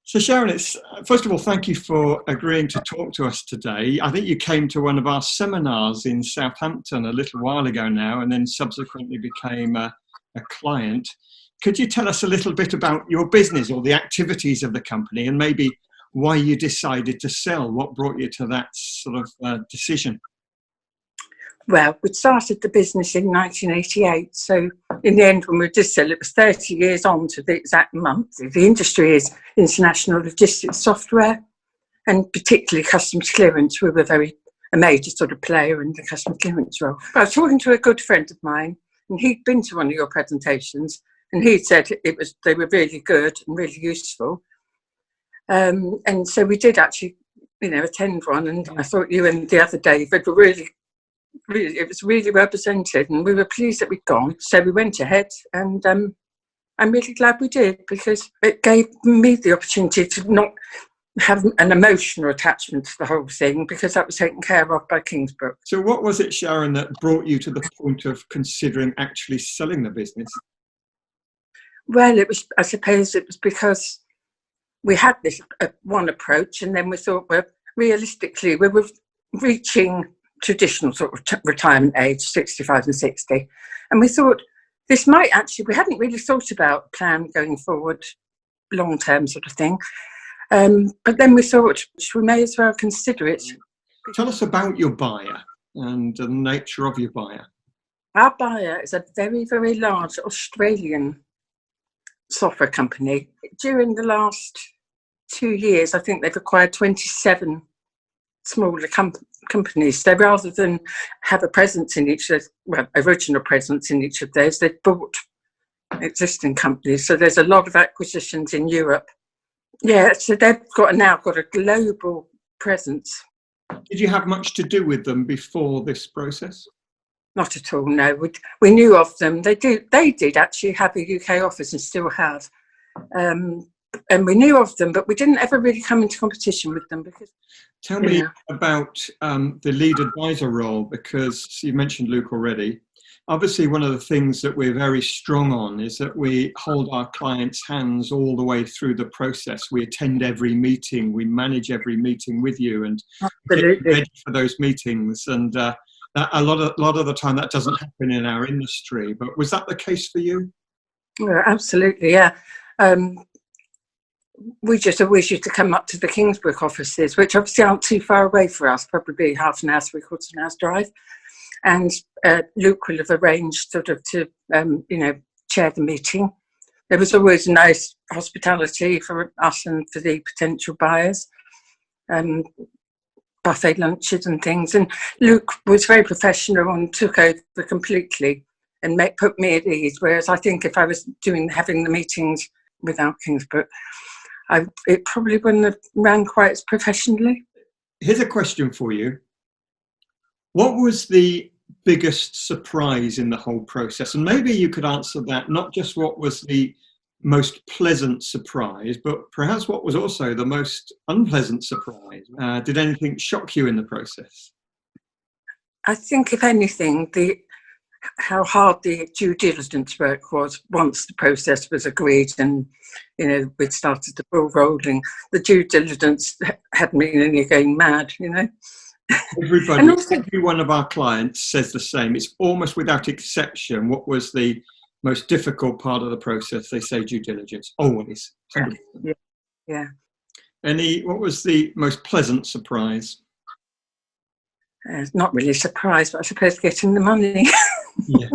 So Sharon, first of all, thank you for agreeing to talk to us today. I think you came to one of our seminars in Southampton a little while ago now, and then subsequently became a client. Could you tell us a little bit about your business or the activities of the company, and maybe why you decided to sell? What brought you to that sort of decision? Well, we started the business in 1988, so in the end, when we did sell, it was 30 years on to the exact month. The industry is international logistics software, and particularly customs clearance. We were a major sort of player in the customs clearance role. I was talking to a good friend of mine, and he'd been to one of your presentations, and he said they were really good and really useful. And so we did actually, attend one, and I thought you and the other David were really, it was really represented, and we were pleased that we'd gone. So we went ahead, and I'm really glad we did, because it gave me the opportunity to not have an emotional attachment to the whole thing, because that was taken care of by Kingsbrook. So what was it, Sharon, that brought you to the point of considering actually selling the business? Well, I suppose it was because we had this one approach, and then we thought, well, realistically, we were reaching traditional sort of retirement age, 65 and 60. And we thought this might actually, we hadn't really thought about a plan going forward, long-term sort of thing. But then we thought we may as well consider it. Tell us about your buyer and the nature of your buyer. Our buyer is a very, very large Australian software company. During the last 2 years, I think they've acquired 27 smaller companies. So rather than have a presence in each of those, well, original presence in each of those, they've bought existing companies. So there's a lot of acquisitions in Europe. Yeah, so they've now got a global presence. Did you have much to do with them before this process? Not at all, no. We knew of them. They did actually have a UK office and still have. And we knew of them, but we didn't ever really come into competition with them. Because Tell me about the lead advisor role, because you mentioned Luke already. Obviously, one of the things that we're very strong on is that we hold our clients' hands all the way through the process. We attend every meeting, we manage every meeting with you, and get ready for those meetings. And a lot of the time that doesn't happen in our industry. But was that the case for you? Yeah, absolutely, yeah. We just always used to come up to the Kingsbrook offices, which obviously aren't too far away for us, probably half an hour, 3/4 an hour's drive. And Luke will have arranged sort of to, chair the meeting. There was always nice hospitality for us and for the potential buyers, buffet lunches and things. And Luke was very professional and took over completely and put me at ease. Whereas I think if I was having the meetings without Kingsbrook, it probably wouldn't have ran quite as professionally. Here's a question for you. What was the biggest surprise in the whole process? And maybe you could answer that, not just what was the most pleasant surprise, but perhaps what was also the most unpleasant surprise. Did anything shock you in the process? I think, if anything, how hard the due diligence work was once the process was agreed and, we'd started the ball rolling. The due diligence had me nearly going mad, Everybody, every one of our clients says the same. It's almost without exception. What was the most difficult part of the process? They say due diligence, always. Yeah. What was the most pleasant surprise? Not really a surprise, but I suppose getting the money. Yeah.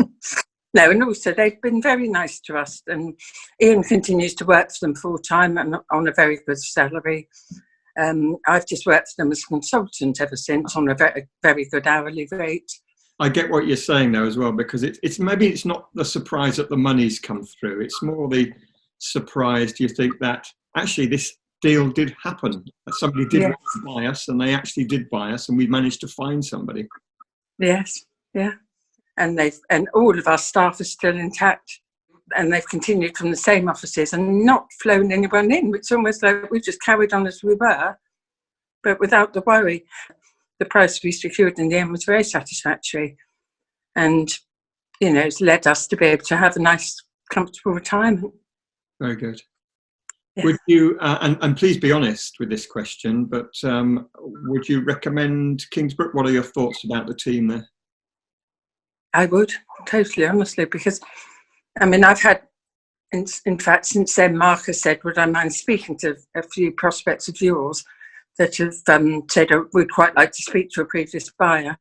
No, and also they've been very nice to us, and Ian continues to work for them full time and on a very good salary. I've just worked for them as a consultant ever since on a very, very good hourly rate. I get what you're saying though as well, because it's maybe it's not the surprise that the money's come through. It's more the surprise. Do you think that actually this deal did happen? That somebody did want to buy us, and they actually did buy us, and we managed to find somebody. Yes, yeah. And all of our staff are still intact, and they've continued from the same offices and not flown anyone in. It's almost like we've just carried on as we were, but without the worry. The price we secured in the end was very satisfactory, and it's led us to be able to have a nice, comfortable retirement. Very good. Would you, and please be honest with this question, but would you recommend Kingsbrook? What are your thoughts about the team there? I would, totally, honestly, because, I mean, I've had, in fact, since then, Mark has said, would I mind speaking to a few prospects of yours that have said, oh, we'd quite like to speak to a previous buyer.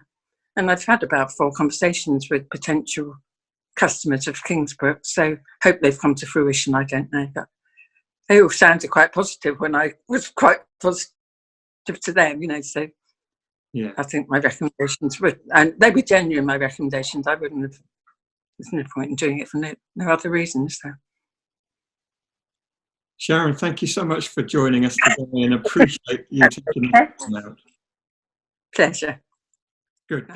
And I've had about 4 conversations with potential customers of Kingsbrook, so hope they've come to fruition, I don't know. But they all sounded quite positive when I was quite positive to them, you know, so yeah. I think my recommendations were, and they were genuine, my recommendations. I wouldn't have, there's no point in doing it for no other reasons. So. Sharon, thank you so much for joining us today, and appreciate you taking the time out. Pleasure. Good.